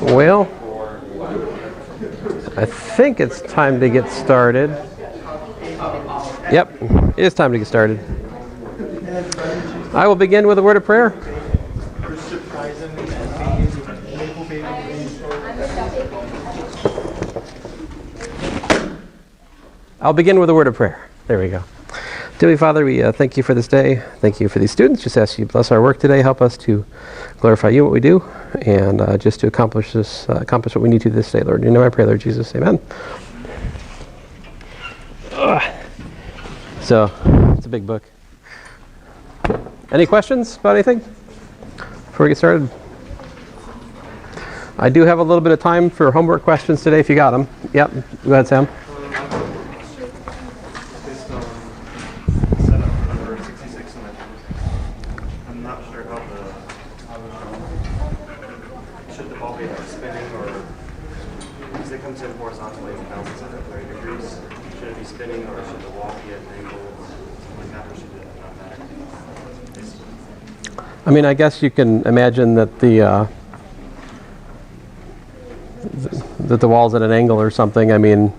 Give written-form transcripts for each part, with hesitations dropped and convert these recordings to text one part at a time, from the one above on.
Well, I think it's time to get started. Yep, it is time to get started. I will begin with a word of prayer. I'll begin with a word of prayer. There we go. Dear Father, we thank you for this day. Thank you for these students. Just ask you to bless our work today. Help us to glorify you in what we do, and just to accomplish what we need to this day, Lord. You know I pray, Lord Jesus. Amen. So, it's a big book. Any questions about anything before we get started? I do have a little bit of time for homework questions today if you got them. Yep. Go ahead, Sam. I mean, I guess you can imagine that the wall's at an angle or something. I mean,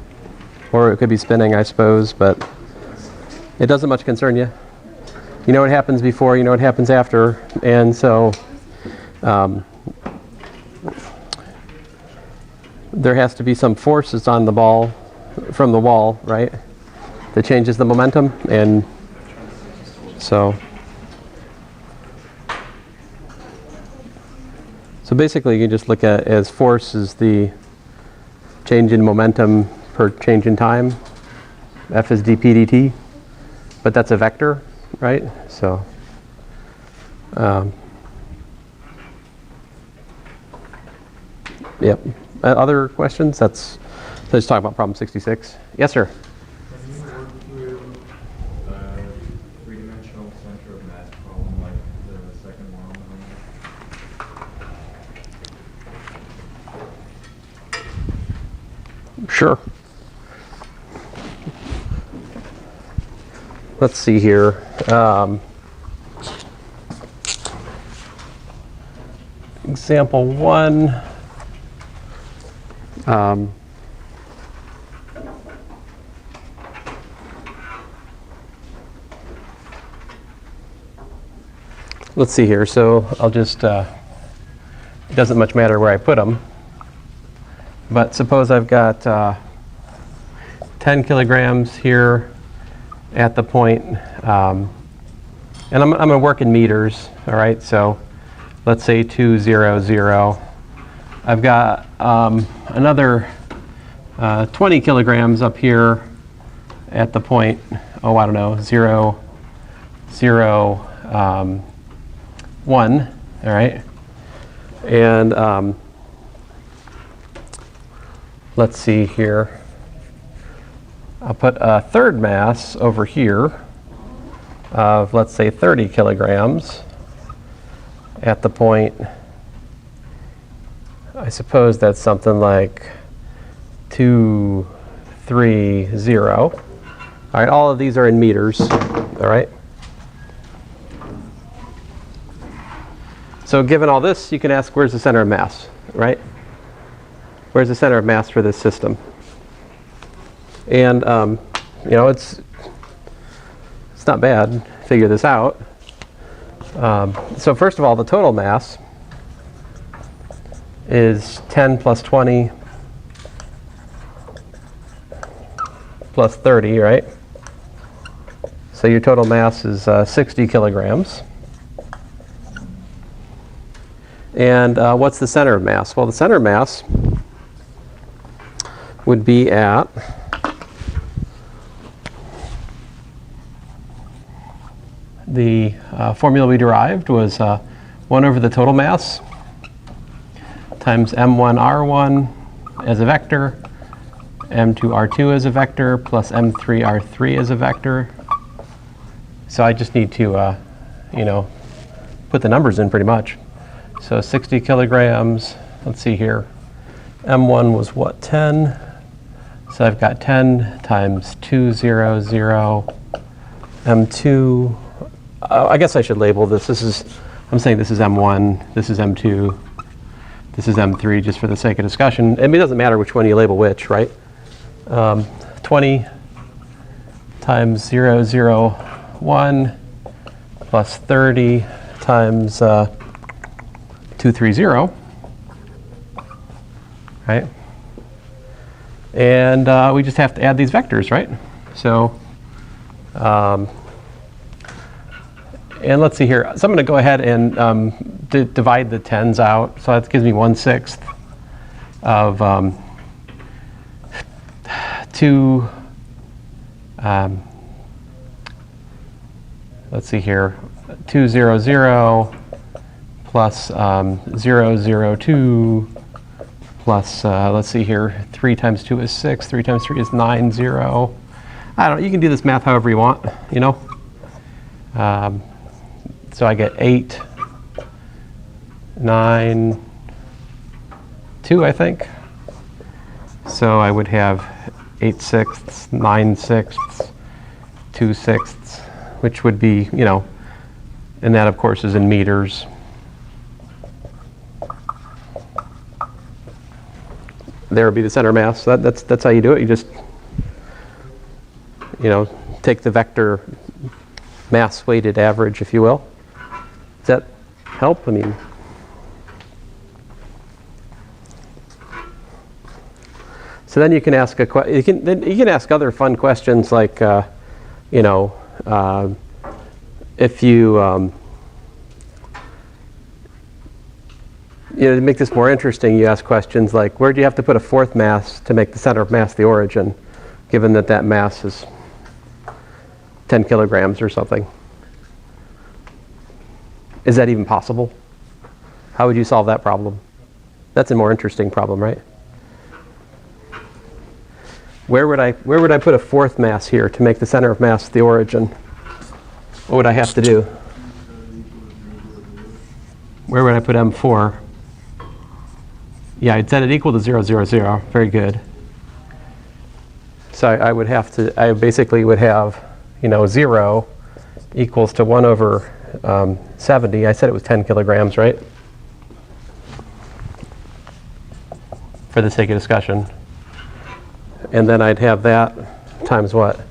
or it could be spinning, I suppose, but it doesn't much concern you. You know what happens before, you know what happens after, and so there has to be some forces on the ball from the wall, right, that changes the momentum, and so basically, you can just look at it as force is the change in momentum per change in time. F is dp dt, but that's a vector, right? So, yep. Other questions? Let's talk about problem 66. Yes, sir. Sure. Let's see here. Example 1. Let's see here. So I'll just, it doesn't much matter where I put them. But suppose I've got 10 kilograms here at the point, and I'm going to work in meters, all right? So let's say 200. I've got another 20 kilograms up here at the point, oh, I don't know, 0, 1, all right? And let's see here. I'll put a third mass over here of, let's say, 30 kilograms at the point. I suppose that's something like 230. All right, all of these are in meters, all right? So given all this, you can ask, where's the center of mass, right? Where's the center of mass for this system? And you know, it's not bad. Figure this out. So first of all, the total mass is 10 plus 20 plus 30, right? So your total mass is 60 kilograms. And what's the center of mass? Well, the center of mass would be at the formula we derived was 1 over the total mass times m1r1 as a vector, m2r2 as a vector, plus m3r3 as a vector. So I just need to, you know, put the numbers in pretty much. So 60 kilograms, let's see here. M1 was what, 10? So I've got 10 times 200. M2 I guess I should label this. I'm saying this is M1, this is M2, this is M3, just for the sake of discussion. I mean, it doesn't matter which one you label which, right? 20 times 0, 0, 1 plus 30 times 230, right? And we just have to add these vectors, right? So, and let's see here. So I'm going to go ahead and divide the tens out. So that gives me 1/6 of 2. Let's see here. 200 plus 002 plus, let's see here, 3 times 2 is 6, 3 times 3 is 9, 0. I don't know, you can do this math however you want, you know. So I get 8, 9, 2, I think. So I would have 8/6, 9/6, 2/6, which would be, you know, and that of course is in meters. There would be the center mass. So that's how you do it. You just, you know, take the vector mass weighted average, if you will. Does that help? I mean, so then you can ask you can ask other fun questions like, you know, if you you know, to make this more interesting, you ask questions like, where do you have to put a fourth mass to make the center of mass the origin, given that that mass is 10 kilograms or something? Is that even possible? How would you solve that problem? That's a more interesting problem, right? Where would I put a fourth mass here to make the center of mass the origin? What would I have to do? Where would I put M4? Yeah, I'd set it equal to 0, 0, 0. Very good. So I would have to, I basically would have, you know, 0 equals to 1 over 70. I said it was 10 kilograms, right? For the sake of discussion. And then I'd have that times what?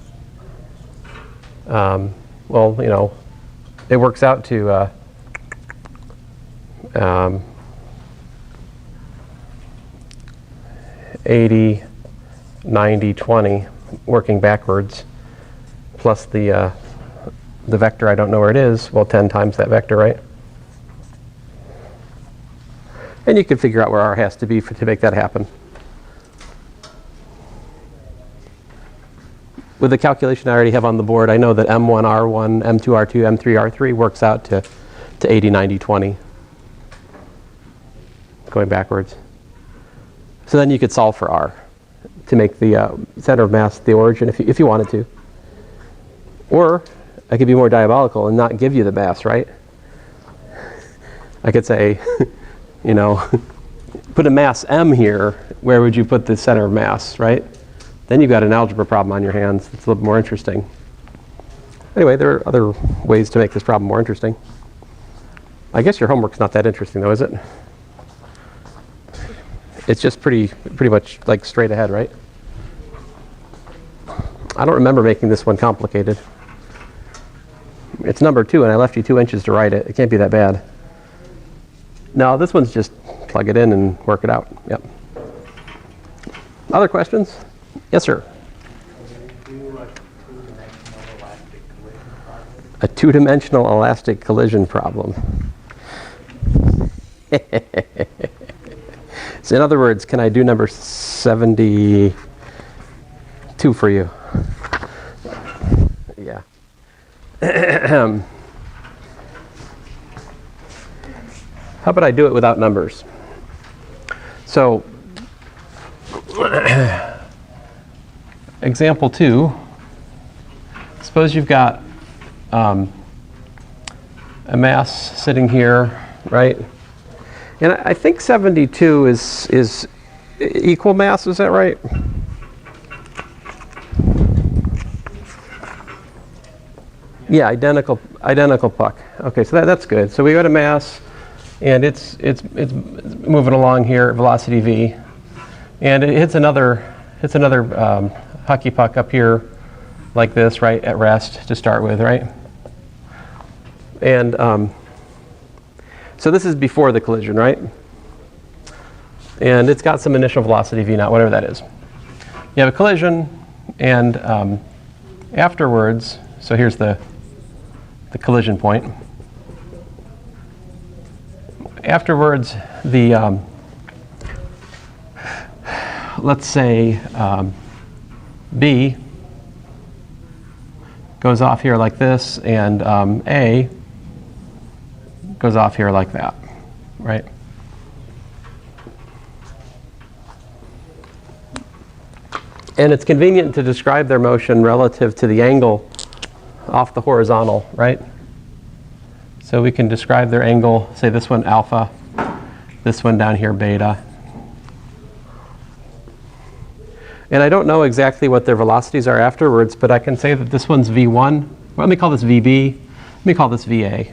Well, you know, it works out to 80, 90, 20, working backwards, plus the vector, I don't know where it is, well, 10 times that vector, right? And you can figure out where R has to be to make that happen. With the calculation I already have on the board, I know that M1, R1, M2, R2, M3, R3 works out to 80, 90, 20, going backwards. So then you could solve for R to make the center of mass the origin if you wanted to. Or I could be more diabolical and not give you the mass, right? I could say, you know, put a mass M here, where would you put the center of mass, right? Then you've got an algebra problem on your hands. It's a little more interesting. Anyway, there are other ways to make this problem more interesting. I guess your homework's not that interesting though, is it? It's just pretty much like straight ahead, right? I don't remember making this one complicated. It's number 2 and I left you 2 inches to write it. It can't be that bad. No, this one's just plug it in and work it out. Yep. Other questions? Yes, sir. A two-dimensional elastic collision problem. So in other words, can I do number 72 for you? Yeah. How about I do it without numbers? So, example 2, suppose you've got a mass sitting here, right? And I think 72 is equal mass, is that right? Yeah, identical puck. Okay, so that's good. So we got a mass, and it's moving along here at velocity v, and it hits another hockey puck up here, like this, right at rest to start with, right? And so this is before the collision, right? And it's got some initial velocity v naught, whatever that is. You have a collision, and afterwards, so here's the collision point. Afterwards, the let's say B goes off here like this, and A goes off here like that, right? And it's convenient to describe their motion relative to the angle off the horizontal, right? So we can describe their angle, say this one alpha, this one down here beta. And I don't know exactly what their velocities are afterwards, but I can say that this one's V1. Well, let me call this VB. Let me call this VA,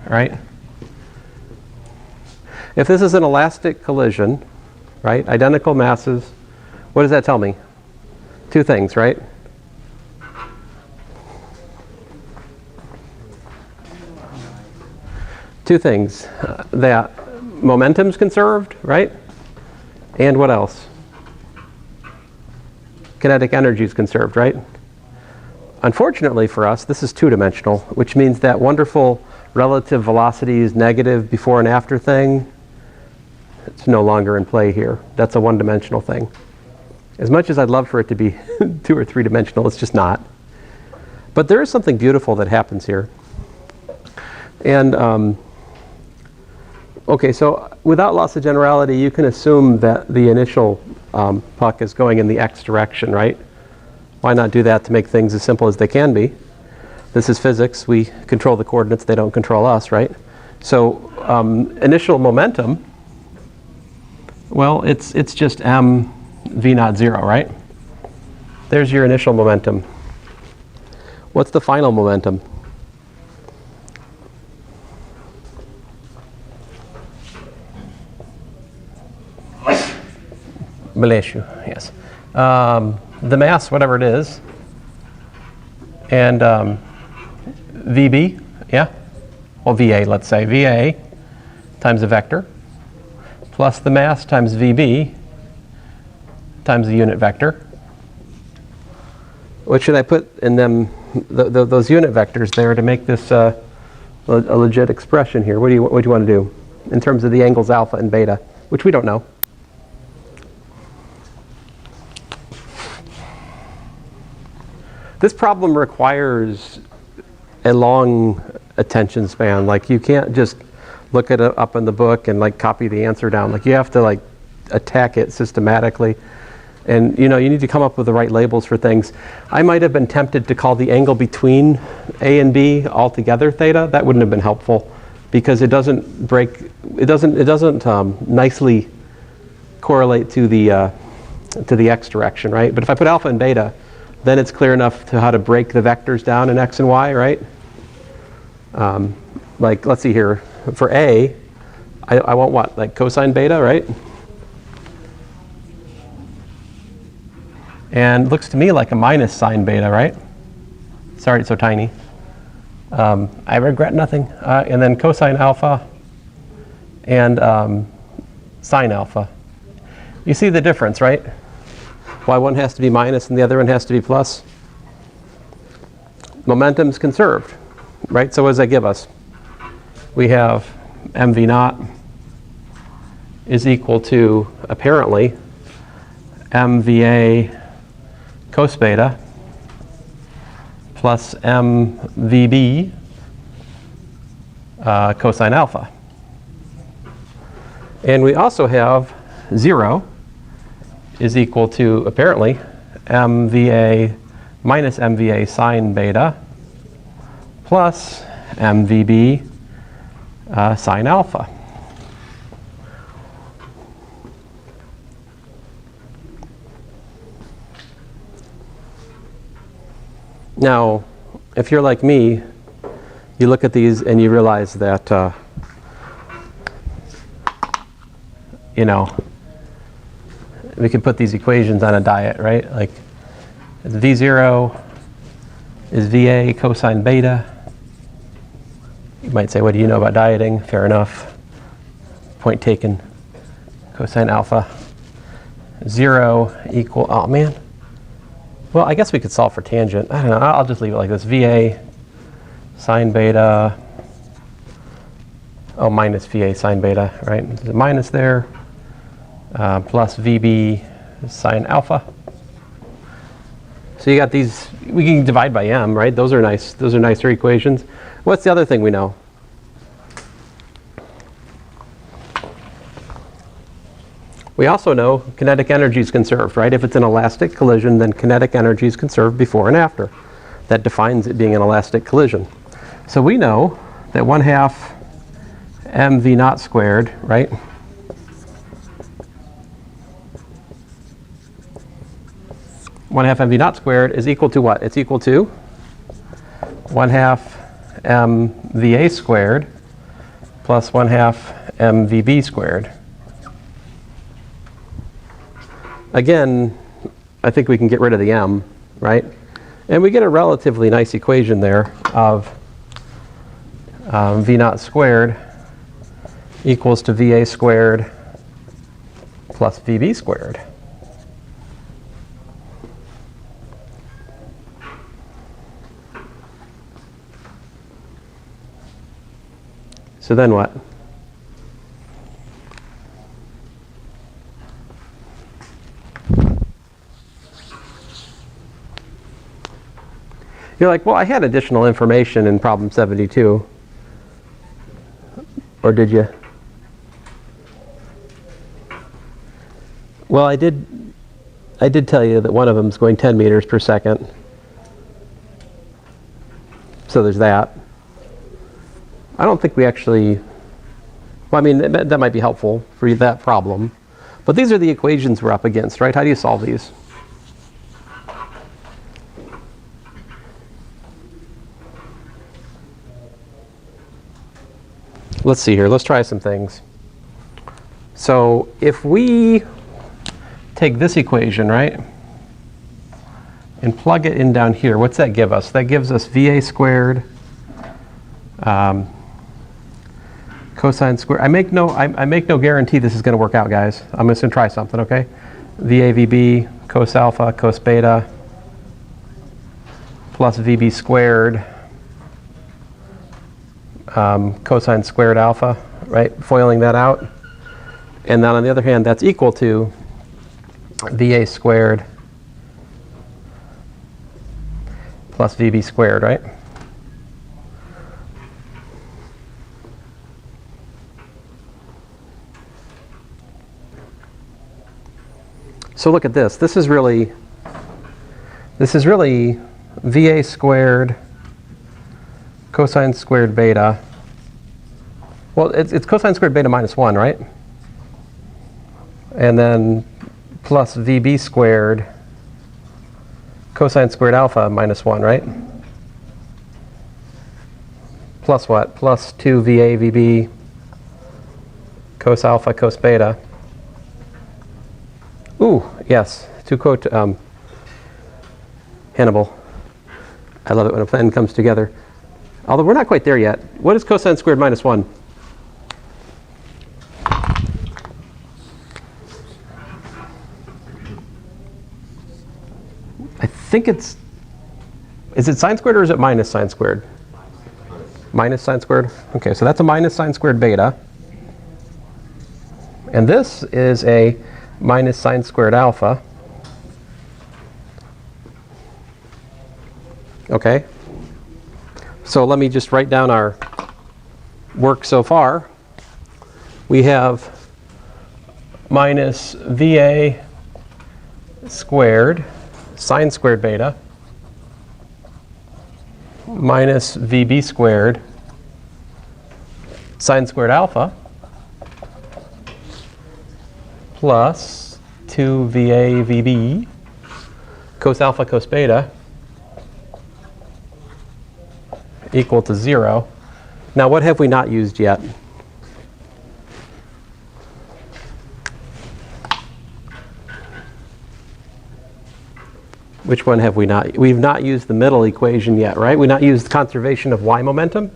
right? If this is an elastic collision, right, identical masses, what does that tell me? Two things, right? Two things. That momentum's conserved, right? And what else? Kinetic energy is conserved, right? Unfortunately for us, this is two-dimensional, which means that wonderful relative velocity is negative before and after thing, it's no longer in play here. That's a one-dimensional thing. As much as I'd love for it to be two or three-dimensional, it's just not. But there is something beautiful that happens here. And okay, so without loss of generality, you can assume that the initial puck is going in the x direction, right? Why not do that to make things as simple as they can be? This is physics. We control the coordinates. They don't control us, right? So initial momentum, well, it's just m v naught 0, right? There's your initial momentum. What's the final momentum? Maleshu, yes. The mass, whatever it is, and VB, yeah? Well, VA, let's say. VA times a vector plus the mass times VB times the unit vector. What should I put in them, those unit vectors there to make this a legit expression here? What do you want to do in terms of the angles alpha and beta, which we don't know? This problem requires a long attention span. Like, you can't just look it up in the book and like copy the answer down. Like, you have to like attack it systematically. And you need to come up with the right labels for things. I might have been tempted to call the angle between A and B altogether theta. That wouldn't have been helpful because it doesn't nicely correlate to the x direction, right? But if I put alpha and beta, then it's clear enough to how to break the vectors down in x and y, right? Like, let's see here. For A, I want what? Like cosine beta, right? And looks to me like a minus sine beta, right? Sorry, it's so tiny. I regret nothing. And then cosine alpha and sine alpha. You see the difference, right? Why one has to be minus and the other one has to be plus? Momentum's conserved, right? So what does that give us? We have mv naught is equal to, apparently, mva cos beta plus mvb cosine alpha. And we also have 0 is equal to, apparently, mva minus mva sine beta plus mvb sine alpha. Now, if you're like me, you look at these and you realize that, you know, we can put these equations on a diet, right? Like V0 is VA cosine beta. You might say, what do you know about dieting? Fair enough. Point taken. Cosine alpha. 0 equal, oh man. Well, I guess we could solve for tangent. I don't know, I'll just leave it like this. VA sine beta, oh, minus VA sine beta, right? There's a minus there, plus VB sine alpha. So you got these, we can divide by m, right? Those are nicer equations. What's the other thing we know? We also know kinetic energy is conserved, right? If it's an elastic collision, then kinetic energy is conserved before and after. That defines it being an elastic collision. So we know that 1/2 mv naught squared, right? One half mv naught squared is equal to what? It's equal to 1/2 mva squared plus 1/2 mvb squared. Again, I think we can get rid of the m, right? And we get a relatively nice equation there of v naught squared equals to va squared plus vb squared. So then what? You're like, well, I had additional information in problem 72. Or did you? Well, I did tell you that one of them is going 10 meters per second. So there's that. I don't think we actually, well, I mean, that might be helpful for that problem. But these are the equations we're up against, right? How do you solve these? Let's see here. Let's try some things. So if we take this equation, right, and plug it in down here, what's that give us? That gives us VA squared cosine squared. I make no guarantee this is going to work out, guys. I'm just going to try something, okay? VA VB cos alpha cos beta plus VB squared cosine squared alpha, right? Foiling that out. And then on the other hand, that's equal to VA squared plus VB squared, right? So look at this. This is really VA squared cosine squared beta. Well, it's cosine squared beta minus 1, right? And then plus VB squared cosine squared alpha minus 1, right? Plus what? Plus 2 VA VB cos alpha cos beta. Ooh, yes, Hannibal. I love it when a plan comes together. Although we're not quite there yet. What is cosine squared minus 1? I think is it sine squared or is it minus sine squared? Minus sine squared? Okay, so that's a minus sine squared beta. And this is a minus sine squared alpha. Okay. So let me just write down our work so far. We have minus VA squared sine squared beta minus VB squared sine squared alpha plus 2 VA VB cos alpha cos beta equal to 0. Now, what have we not used yet? Which one have we not? We've not used the middle equation yet, right? We've not used conservation of y momentum,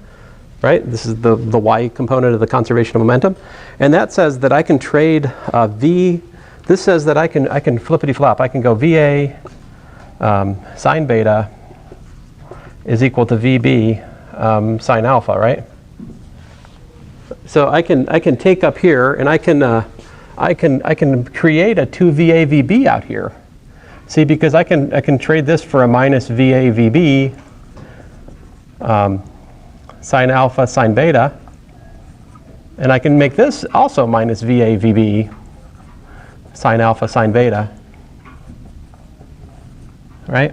right? This is the y component of the conservation of momentum. And that says that I can trade v. This says that I can flippity-flop. I can go VA sine beta is equal to VB sine alpha, right? So I can take up here and I can create a 2VA VB out here. See, because I can trade this for a minus VA VB sine alpha sine beta, and I can make this also minus VA VB sine alpha sine beta, right?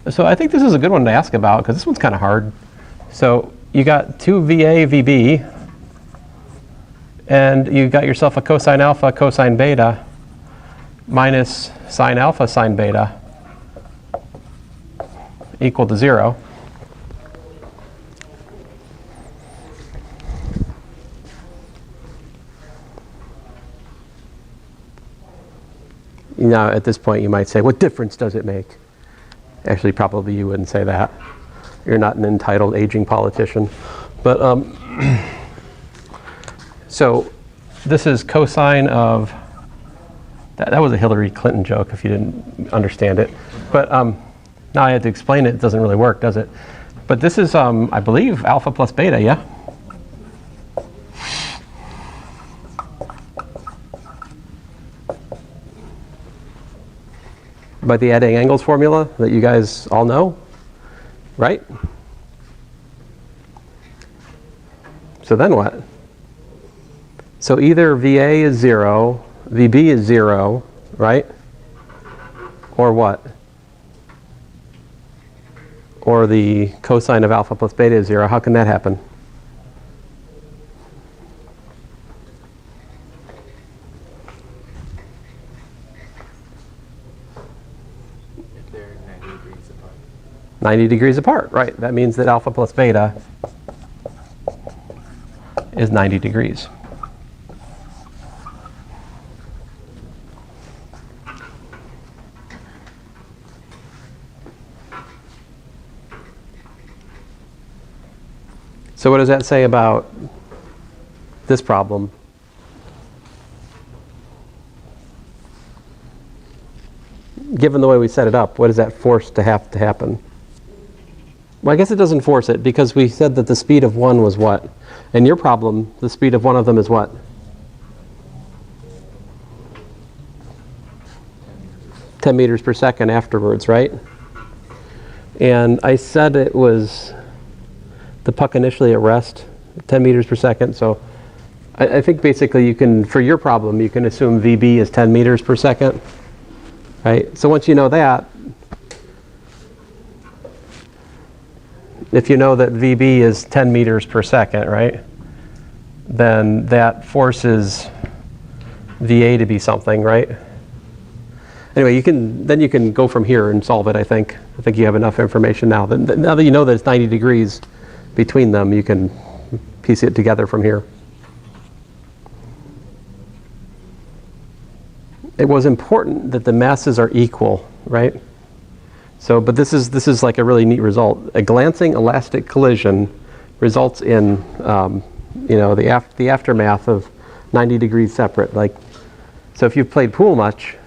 So I think this is a good one to ask about because this one's kind of hard. So you got 2VA VB, and you got yourself a cosine alpha cosine beta minus sine alpha sine beta equal to 0. Now, at this point, you might say, what difference does it make? Actually, probably you wouldn't say that. You're not an entitled aging politician. But so this is cosine of, that was a Hillary Clinton joke if you didn't understand it. But now I had to explain it. It doesn't really work, does it? But this is, I believe, alpha plus beta, yeah? By the adding angles formula that you guys all know, right? So then what? So either VA is 0, VB is 0, right? Or what? Or the cosine of alpha plus beta is 0. How can that happen? If they're 90 degrees apart. 90 degrees apart, right. That means that alpha plus beta is 90 degrees. So what does that say about this problem? Given the way we set it up, what does that force to have to happen? Well, I guess it doesn't force it because we said that the speed of one was what? In your problem, the speed of one of them is what? 10 meters per second afterwards, right? And I said it was the puck initially at rest, 10 meters per second. So I think basically you can, for your problem, you can assume VB is 10 meters per second, right? So once you know that, if you know that VB is 10 meters per second, right, then that forces VA to be something, right? Anyway, then you can go from here and solve it, I think. I think you have enough information now. Now that you know that it's 90 degrees between them, you can piece it together from here. It was important that the masses are equal, right? So, but this is like a really neat result. A glancing elastic collision results in, the aftermath of 90 degrees separate. Like, so if you've played pool much,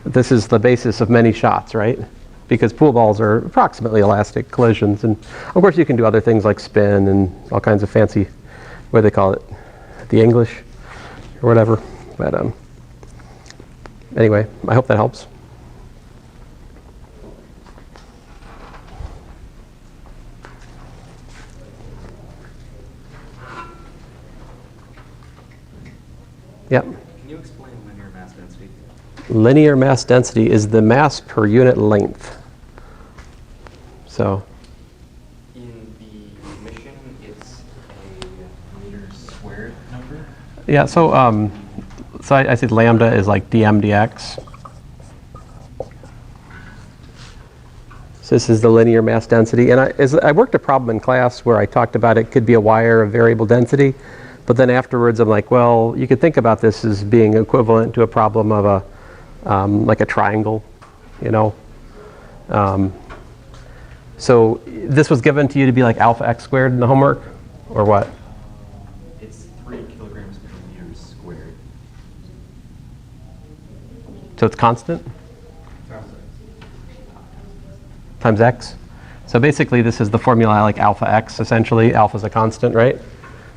this is the basis of many shots, right? Because pool balls are approximately elastic collisions. And of course you can do other things like spin and all kinds of fancy, what do they call it? The English or whatever. But anyway, I hope that helps. Yep. Can you explain linear mass density? Linear mass density is the mass per unit length. So In the mission, it's a meters squared number? yeah, so I said lambda is like dm dx. So this is the linear mass density. And I worked a problem in class where I talked about it could be a wire of variable density. But then afterwards, I'm like, well, you could think about this as being equivalent to a problem of like a triangle, you know. So this was given to you to be like alpha x squared in the homework, or what? It's 3 kilograms per meter squared. So it's constant? Times x. So basically this is the formula like alpha x, essentially. Alpha is a constant, right?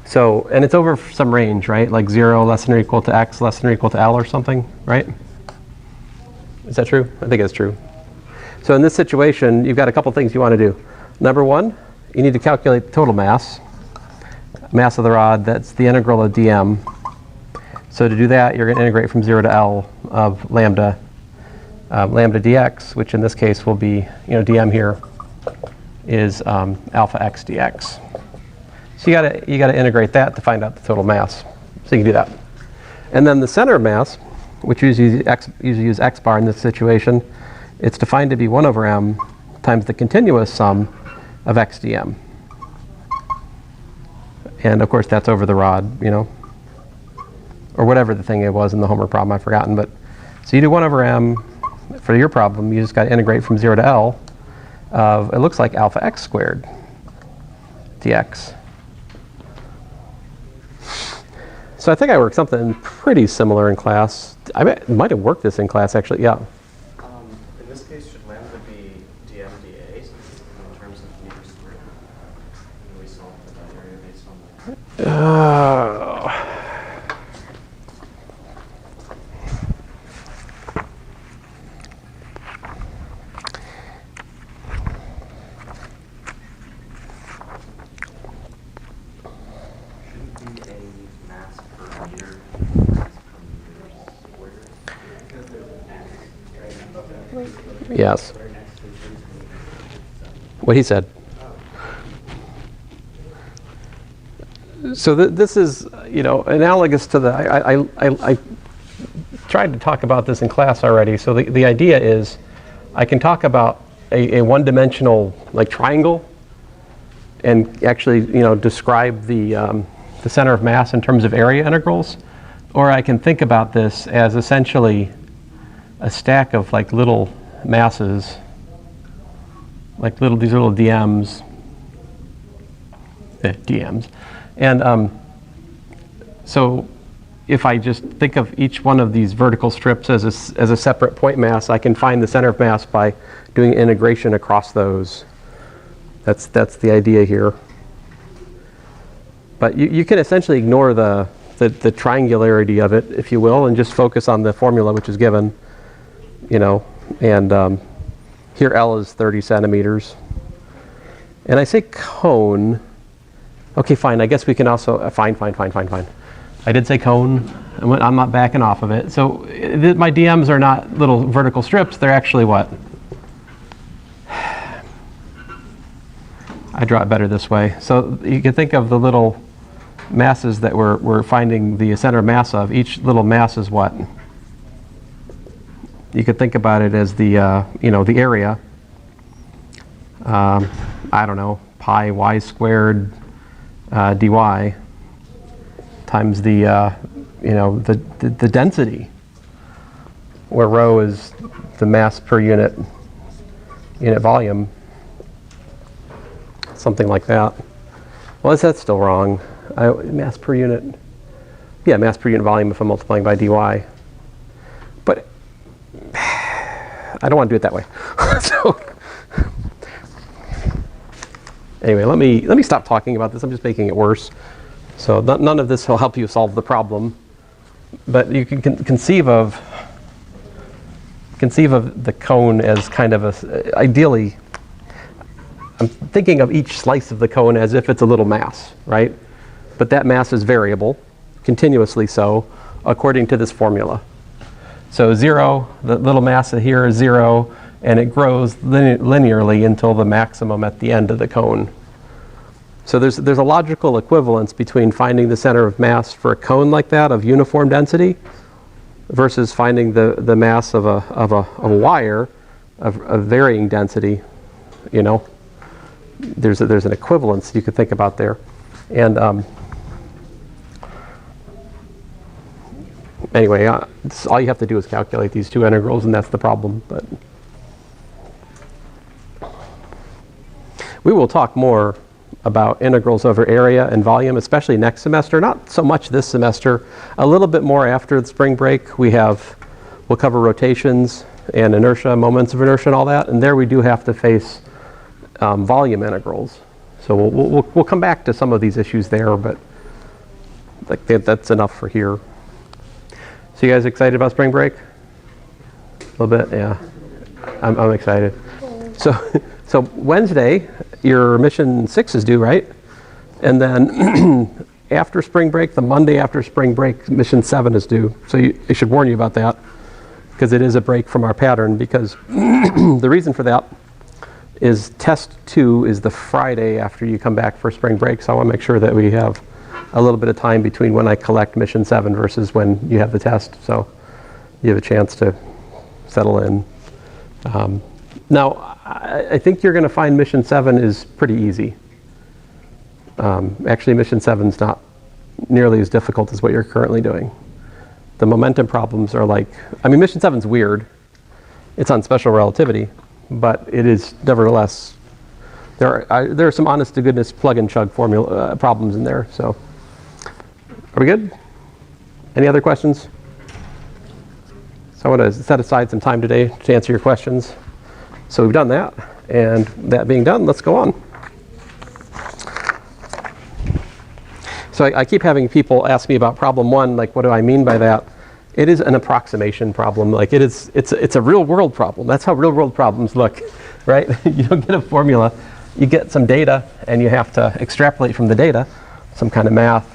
So, and it's over some range, right? Like 0 less than or equal to x less than or equal to L or something, right? Is that true? I think it's true. So in this situation, you've got a couple things you want to do. Number one, you need to calculate the total mass of the rod. That's the integral of dm. So to do that, you're going to integrate from 0 to L of lambda dx, which in this case will be, dm here is alpha x dx. So you got to integrate that to find out the total mass. So you can do that. And then the center of mass, which usually use x bar in this situation, it's defined to be 1 over m times the continuous sum of x dm. And of course that's over the rod, or whatever the thing it was in the homework problem, I've forgotten. But so you do 1 over m. For your problem, you just got to integrate from 0 to L of, it looks like alpha x squared dx. So I think I worked something pretty similar in class. I might have worked this in class, actually, yeah. In this case, should lambda be dm dA in terms of meters squared? And we solve for that area based on that. Shouldn't be a mass per meter, mass per meter squared? Yes. What he said. So this is, analogous to the, I tried to talk about this in class already. So the idea is I can talk about a one-dimensional like triangle and actually, describe the center of mass in terms of area integrals. Or I can think about this as essentially a stack of like little masses, like these little DMs. And so if I just think of each one of these vertical strips as a separate point mass, I can find the center of mass by doing integration across those. That's the idea here. But you can essentially ignore the triangularity of it, if you will, and just focus on the formula which is given, and here L is 30 centimeters. And I say cone. Okay, fine. I guess we can also, fine. I did say cone. I'm not backing off of it. So my DMs are not little vertical strips. They're actually what? I draw it better this way. So you can think of the little masses that we're finding the center of mass of. Each little mass is what? You could think about it as the, the area. I don't know, pi y squared dy times the, the density, where rho is the mass per unit volume. Something like that. Well, that's still wrong. Mass per unit. Yeah, mass per unit volume if I'm multiplying by dy. But I don't want to do it that way. So anyway, let me stop talking about this. I'm just making it worse. So none of this will help you solve the problem. But you can conceive of the cone as kind of ideally. I'm thinking of each slice of the cone as if it's a little mass, right? But that mass is variable, continuously so, according to this formula. So 0, the little mass here is 0, and it grows linearly until the maximum at the end of the cone. So there's a logical equivalence between finding the center of mass for a cone like that of uniform density versus finding the mass of a wire of varying density you know. There's an equivalence you could think about there. And anyway, all you have to do is calculate these two integrals, and that's the problem. But we will talk more about integrals over area and volume, especially next semester. Not so much this semester. A little bit more after the spring break. We'll cover rotations and inertia, moments of inertia, and all that. And there we do have to face volume integrals. So we'll come back to some of these issues there, but like that's enough for here. So you guys excited about spring break? A little bit, yeah. I'm excited. So Wednesday, your mission 6 is due, right? And then after spring break, the Monday after spring break, mission 7 is due. So I should warn you about that, because it is a break from our pattern, because the reason for that is test 2 is the Friday after you come back for spring break. So I want to make sure that we have a little bit of time between when I collect mission 7 versus when you have the test. So you have a chance to settle in. Now, I think you're going to find mission 7 is pretty easy. Actually, mission 7 is not nearly as difficult as what you're currently doing. The momentum problems are mission 7 is weird. It's on special relativity, but it is nevertheless, there are some honest to goodness plug and chug formula problems in there. So, are we good? Any other questions? So I want to set aside some time today to answer your questions. So we've done that, and that being done, let's go on. So I keep having people ask me about problem 1, like what do I mean by that? It is an approximation problem. Like it's a real world problem. That's how real world problems look, right? You don't get a formula, you get some data, and you have to extrapolate from the data some kind of math.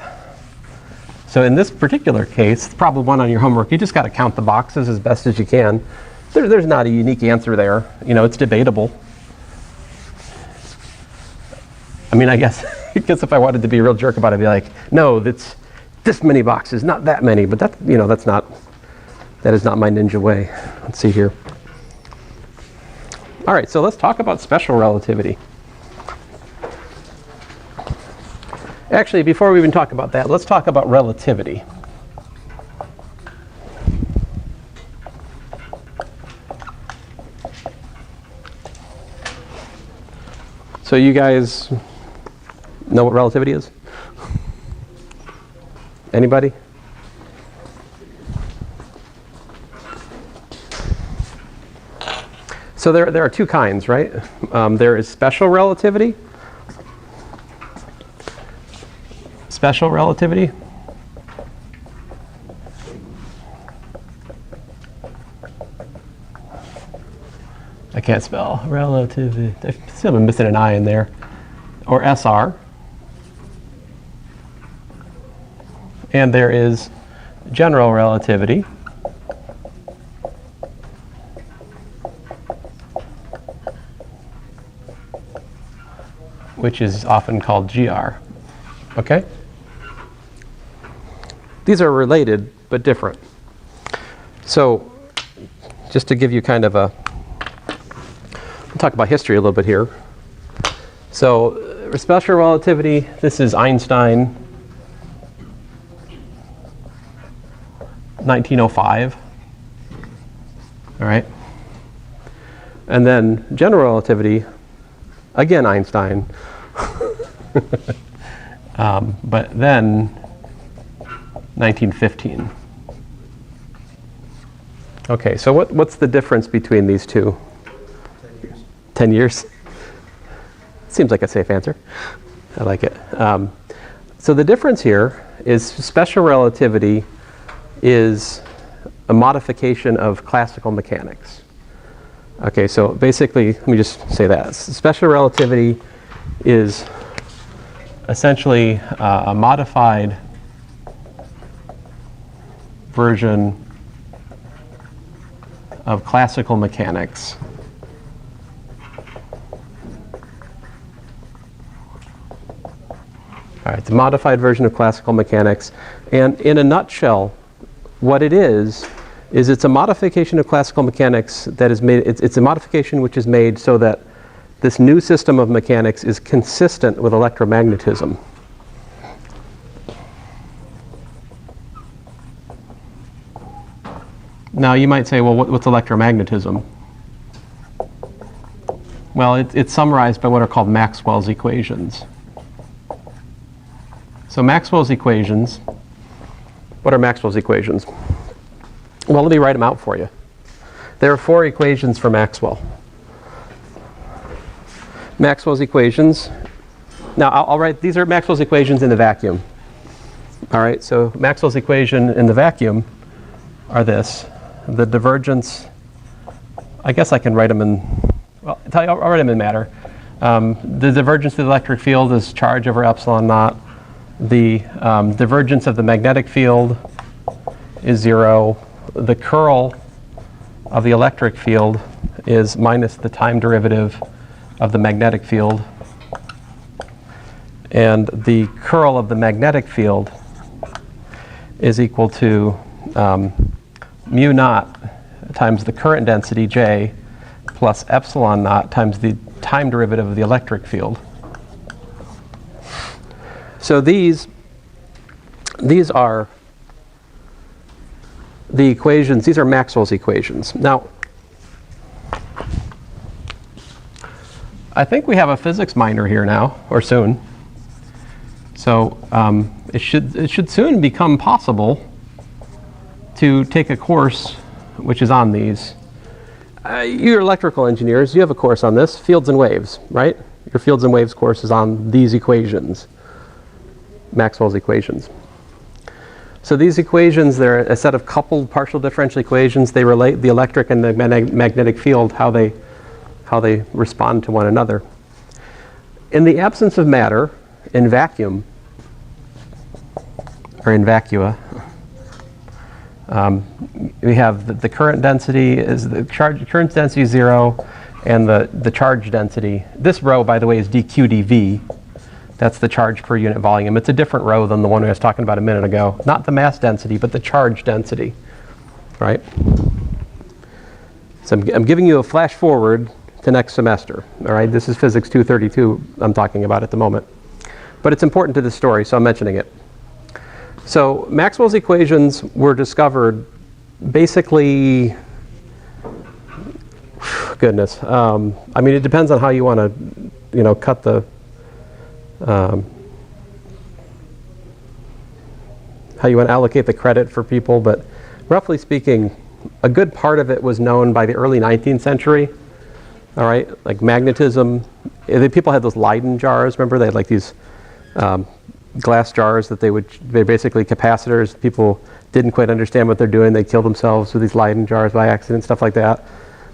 So in this particular case, problem 1 on your homework, you just got to count the boxes as best as you can. There's not a unique answer there. You know, it's debatable. I mean, I guess if I wanted to be a real jerk about it, I'd be like, no, that's this many boxes, not that many. But that is not my ninja way. Let's see here. All right, so let's talk about special relativity. Actually, before we even talk about that, let's talk about relativity. So you guys know what relativity is? Anybody? So there are two kinds, right? There is special relativity. Special relativity. I can't spell relativity. I still am missing an I in there. Or SR. And there is general relativity. Which is often called GR. Okay? These are related but different. So, just to give you kind of we'll talk about history a little bit here. So, special relativity, this is Einstein, 1905. All right? And then general relativity, again Einstein. But then 1915. Okay, so what's the difference between these two? 10 years. 10 years? Seems like a safe answer. I like it. So the difference here is special relativity is a modification of classical mechanics. Okay, so basically, let me just say that. Special relativity is essentially a modified version of classical mechanics. All right, it's a modified version of classical mechanics. And in a nutshell, what it is it's a modification of classical mechanics that is made, it's a modification which is made so that this new system of mechanics is consistent with electromagnetism. Now you might say, well, what's electromagnetism? Well, it's summarized by what are called Maxwell's equations. So Maxwell's equations, what are Maxwell's equations? Well, let me write them out for you. There are 4 equations for Maxwell. Maxwell's equations. Now, I'll write, these are Maxwell's equations in the vacuum. All right, so Maxwell's equation in the vacuum are this. The divergence, I guess I can write them in, well, I'll write them in matter. The divergence of the electric field is charge over epsilon naught. The divergence of the magnetic field is 0. The curl of the electric field is minus the time derivative of the magnetic field. And the curl of the magnetic field is equal to mu naught times the current density J plus epsilon naught times the time derivative of the electric field. So these are the equations, these are Maxwell's equations. Now, I think we have a physics minor here now, or soon. So it should soon become possible to take a course which is on these. You're electrical engineers, you have a course on this, fields and waves, right? Your fields and waves course is on these equations, Maxwell's equations. So these equations, they're a set of coupled partial differential equations. They relate the electric and the magnetic field, how they respond to one another. In the absence of matter, in vacuum, or in vacua, we have the current density is current density is 0, and the charge density. This rho, by the way, is dq dv. That's the charge per unit volume. It's a different rho than the one I was talking about a minute ago. Not the mass density, but the charge density, right? So I'm giving you a flash forward to next semester, all right? This is Physics 232 I'm talking about at the moment. But it's important to this story, so I'm mentioning it. So Maxwell's equations were discovered basically, goodness. I mean, it depends on how you want to, cut the, how you want to allocate the credit for people, but roughly speaking, a good part of it was known by the early 19th century. All right, like magnetism. People had those Leyden jars. Remember, they had like these glass jars that they're basically capacitors. People didn't quite understand what they're doing. They killed themselves with these Leyden jars by accident, stuff like that.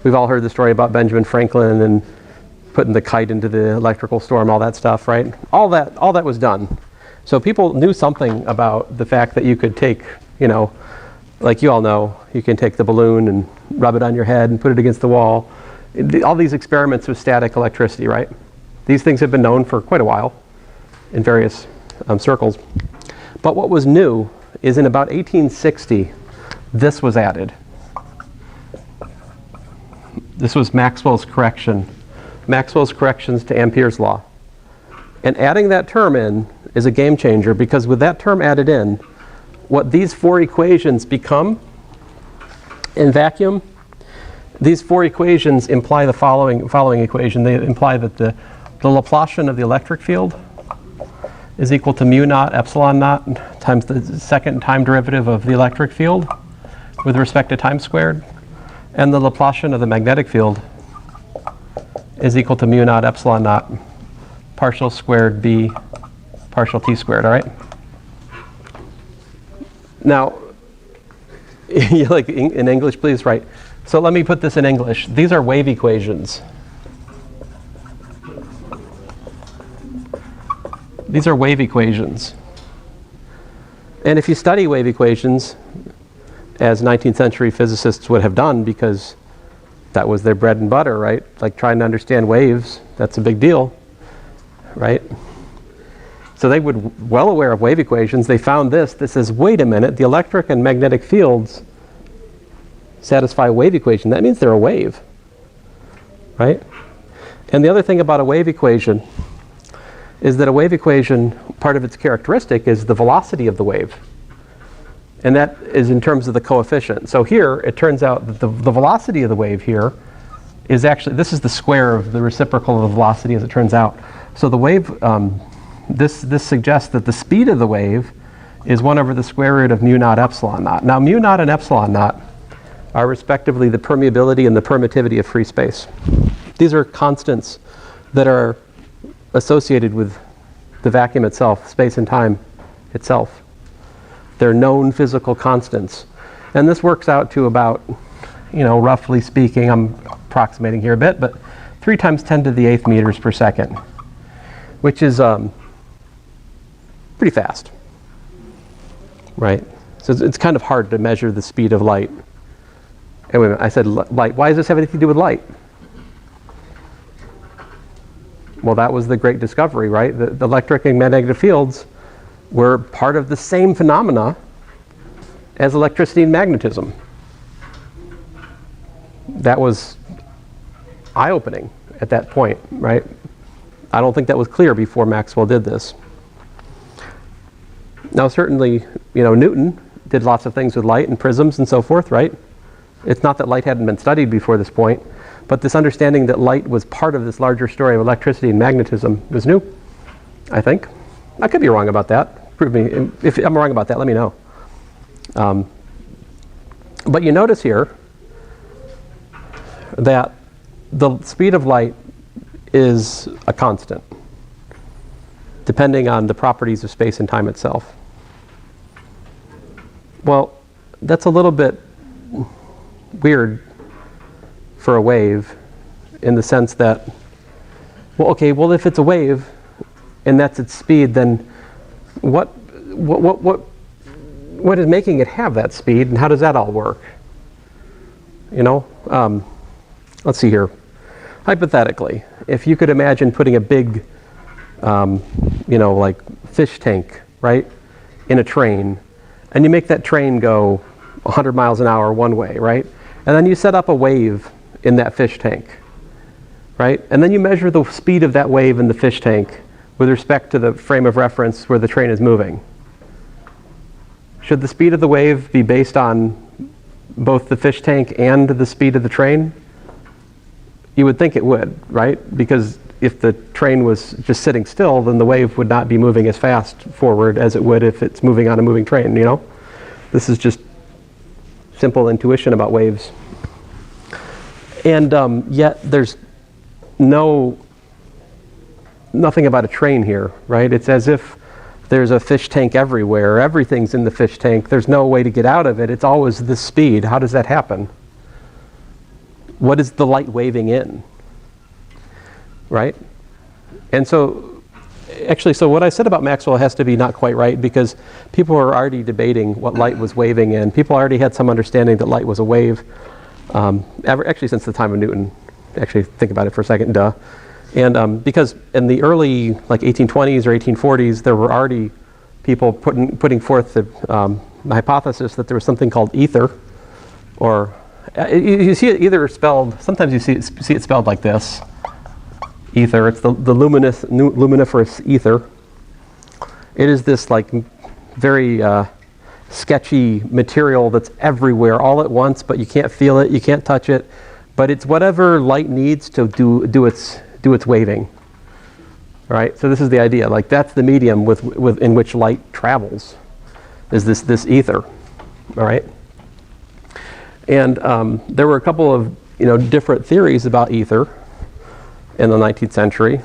We've all heard the story about Benjamin Franklin and putting the kite into the electrical storm, all that stuff, right? All that was done. So people knew something about the fact that you could take, like you all know, you can take the balloon and rub it on your head and put it against the wall. All these experiments with static electricity, right? These things have been known for quite a while in various circles. But what was new is in about 1860, this was added. This was Maxwell's correction. Maxwell's corrections to Ampere's law. And adding that term in is a game changer, because with that term added in, what these 4 equations become in vacuum, these 4 equations imply the following equation. They imply that the Laplacian of the electric field is equal to mu naught epsilon naught times the second time derivative of the electric field with respect to time squared. And the Laplacian of the magnetic field is equal to mu naught epsilon naught partial squared b partial t squared, all right? Now, you like in English, please, right? So let me put this in English. These are wave equations. These are wave equations. And if you study wave equations, as 19th century physicists would have done, because that was their bread and butter, right? Like trying to understand waves, that's a big deal, right? So they were well aware of wave equations. They found this. This says, wait a minute, the electric and magnetic fields satisfy a wave equation. That means they're a wave, right? And the other thing about a wave equation is that a wave equation, part of its characteristic is the velocity of the wave. And that is in terms of the coefficient. So here, it turns out that the velocity of the wave here is actually, this is the square of the reciprocal of the velocity as it turns out. So the wave, this suggests that the speed of the wave is 1 over the square root of mu naught epsilon naught. Now mu naught and epsilon naught are respectively the permeability and the permittivity of free space. These are constants that are associated with the vacuum itself, space and time itself. They're known physical constants. And this works out to about, roughly speaking, I'm approximating here a bit, but 3 times 10 to the 8th meters per second, which is pretty fast, right? So it's kind of hard to measure the speed of light. Hey, wait a minute, I said light. Why does this have anything to do with light? Well, that was the great discovery, right? The electric and magnetic fields were part of the same phenomena as electricity and magnetism. That was eye-opening at that point, right? I don't think that was clear before Maxwell did this. Now, certainly, Newton did lots of things with light and prisms and so forth, right? It's not that light hadn't been studied before this point, but this understanding that light was part of this larger story of electricity and magnetism was new, I think. I could be wrong about that. Prove me. If I'm wrong about that, let me know. But you notice here that the speed of light is a constant, depending on the properties of space and time itself. Well, that's a little bit weird for a wave, in the sense that, if it's a wave and that's its speed, then what is making it have that speed, and how does that all work? Let's see here. Hypothetically, if you could imagine putting a big, like fish tank, right, in a train, and you make that train go 100 miles an hour one way, right? And then you set up a wave in that fish tank, right? And then you measure the speed of that wave in the fish tank with respect to the frame of reference where the train is moving. Should the speed of the wave be based on both the fish tank and the speed of the train? You would think it would, right? Because if the train was just sitting still, then the wave would not be moving as fast forward as it would if it's moving on a moving train, This is just simple intuition about waves. And yet there's nothing about a train here, right? It's as if there's a fish tank everywhere. Everything's in the fish tank. There's no way to get out of it. It's always this speed. How does that happen? What is the light waving in? Right? And so what I said about Maxwell has to be not quite right, because people were already debating what light was waving in. People already had some understanding that light was a wave, actually since the time of Newton. Actually, think about it for a second, duh. And because in the early 1820s or 1840s, there were already people putting forth the hypothesis that there was something called ether, or you see it either spelled, sometimes you see it spelled like this, ether. It's the luminiferous ether. It is this very sketchy material that's everywhere all at once, but you can't feel it, you can't touch it, but it's whatever light needs to do its waving. All right, so this is the idea. That's the medium in which light travels, is this ether. All right, and there were a couple of different theories about ether in the 19th century,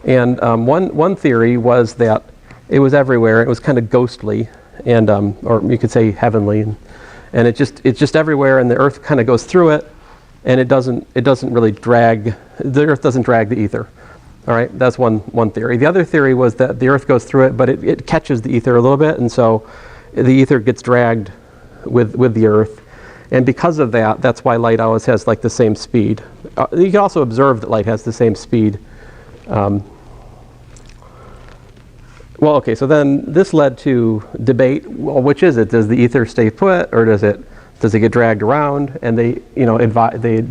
and one theory was that it was everywhere. It was kind of ghostly, and or you could say heavenly, and it's just everywhere, and the Earth kind of goes through it, and it doesn't really drag. The Earth doesn't drag the ether. All right, that's one theory. The other theory was that the Earth goes through it, but it catches the ether a little bit, and so the ether gets dragged with the Earth. And because of that, that's why light always has the same speed. You can also observe that light has the same speed. So then this led to debate. Well, which is it? Does the ether stay put, or does it get dragged around? And they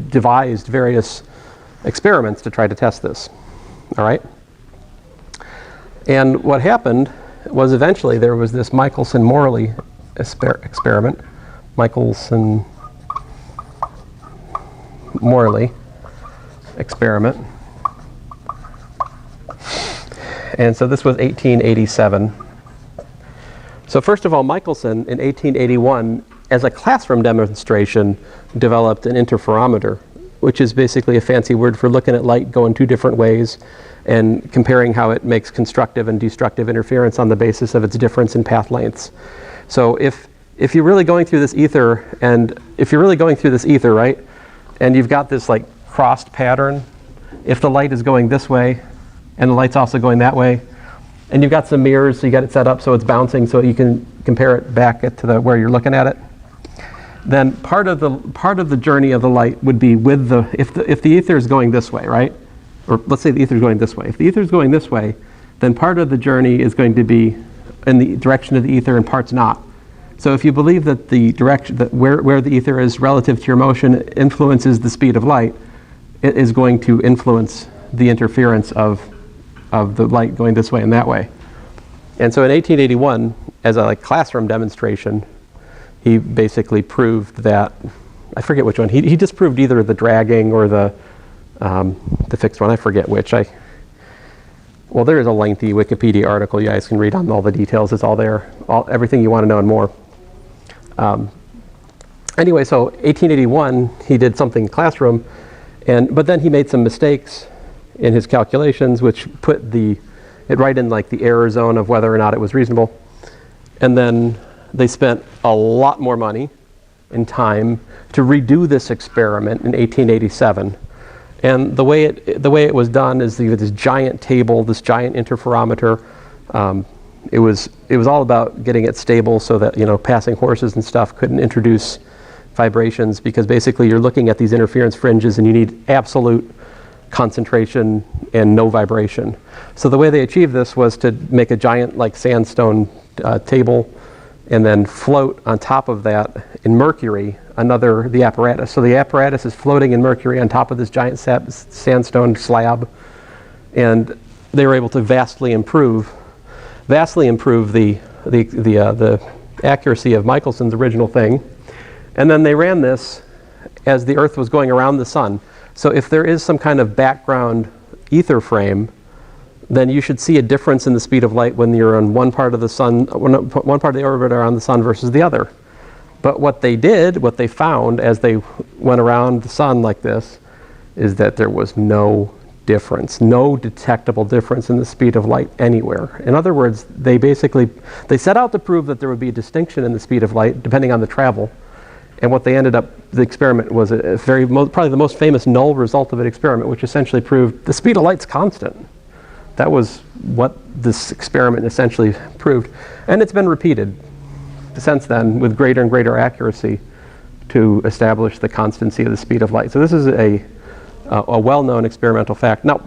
devised various experiments to try to test this. All right? And what happened was eventually there was this Michelson-Morley experiment. Michelson-Morley experiment. And so this was 1887. So first of all, Michelson in 1881, as a classroom demonstration, developed an interferometer, which is basically a fancy word for looking at light going two different ways and comparing how it makes constructive and destructive interference on the basis of its difference in path lengths. So if you're really going through this ether, right, and you've got this like crossed pattern, if the light is going this way and the light's also going that way, and you've got some mirrors, so you got it set up so it's bouncing so you can compare it back to where you're looking at it, then part of the journey of the light would be with if the ether is going this way, right? Or let's say the ether is going this way. If the ether is going this way, then part of the journey is going to be in the direction of the ether and part's not. So if you believe that the direction, that where the ether is relative to your motion influences the speed of light, it is going to influence the interference of the light going this way and that way. And so in 1881, as a classroom demonstration, he basically proved that, I forget which one, he disproved either the dragging or the fixed one, I forget which. Well, there is a lengthy Wikipedia article you guys can read on all the details. It's all there, everything you want to know and more. Anyway, so 1881, he did something classroom, but then he made some mistakes in his calculations, which put it right in the error zone of whether or not it was reasonable. And then they spent a lot more money and time to redo this experiment in 1887. And the way it was done is this giant table, this giant interferometer. It was all about getting it stable so that passing horses and stuff couldn't introduce vibrations, because basically you're looking at these interference fringes and you need absolute concentration and no vibration. So the way they achieved this was to make a giant sandstone table and then float on top of that in mercury the apparatus. So the apparatus is floating in mercury on top of this giant sandstone slab, and they were able to vastly improve the accuracy of Michelson's original thing. And then they ran this as the Earth was going around the sun. So if there is some kind of background ether frame, then you should see a difference in the speed of light when you're on one part of the sun, one part of the orbit around the sun versus the other. But what they found as they went around the sun like this, is that there was no difference, no detectable difference in the speed of light anywhere. In other words, they set out to prove that there would be a distinction in the speed of light depending on the travel. And what they ended up, the experiment was probably the most famous null result of an experiment, which essentially proved the speed of light's constant. That was what this experiment essentially proved. And it's been repeated since then with greater and greater accuracy to establish the constancy of the speed of light. So this is a well-known experimental fact. Now,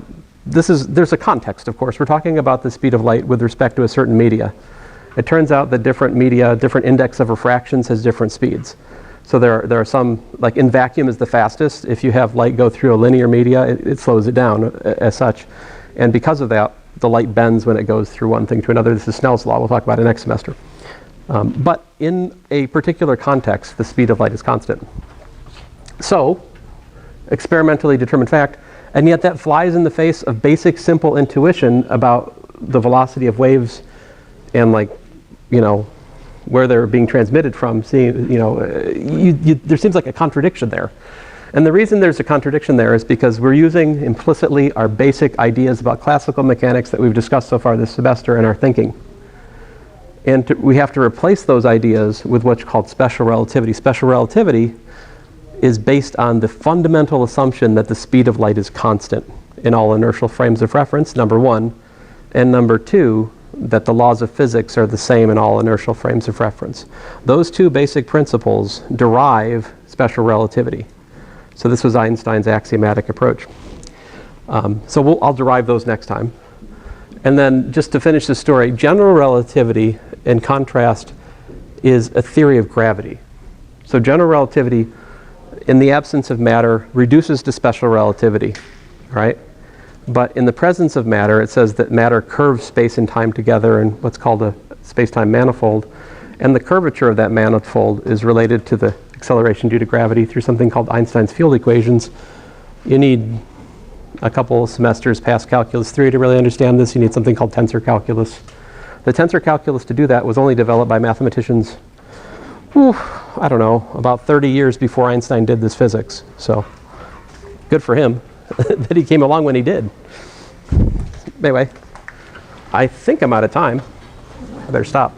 there's a context, of course. We're talking about the speed of light with respect to a certain media. It turns out that different media, different index of refractions has different speeds. So there are some, in vacuum is the fastest. If you have light go through a linear media, it slows it down as such. And because of that, the light bends when it goes through one thing to another. This is Snell's law. We'll talk about it next semester. But in a particular context, the speed of light is constant. So, experimentally determined fact, and yet that flies in the face of basic, simple intuition about the velocity of waves and where they're being transmitted from. There seems like a contradiction there. And the reason there's a contradiction there is because we're using implicitly our basic ideas about classical mechanics that we've discussed so far this semester in our thinking. And we have to replace those ideas with what's called special relativity. Special relativity is based on the fundamental assumption that the speed of light is constant in all inertial frames of reference, number one, and number two, that the laws of physics are the same in all inertial frames of reference. Those two basic principles derive special relativity. So this was Einstein's axiomatic approach. I'll derive those next time. And then just to finish the story, general relativity, in contrast, is a theory of gravity. So general relativity, in the absence of matter, reduces to special relativity. right? But in the presence of matter, it says that matter curves space and time together in what's called a space-time manifold. And the curvature of that manifold is related to the acceleration due to gravity through something called Einstein's field equations. You need a couple of semesters past calculus 3 to really understand this. You need something called tensor calculus. The tensor calculus to do that was only developed by mathematicians, I don't know, about 30 years before Einstein did this physics. So good for him that he came along when he did. Anyway, I think I'm out of time. I better stop.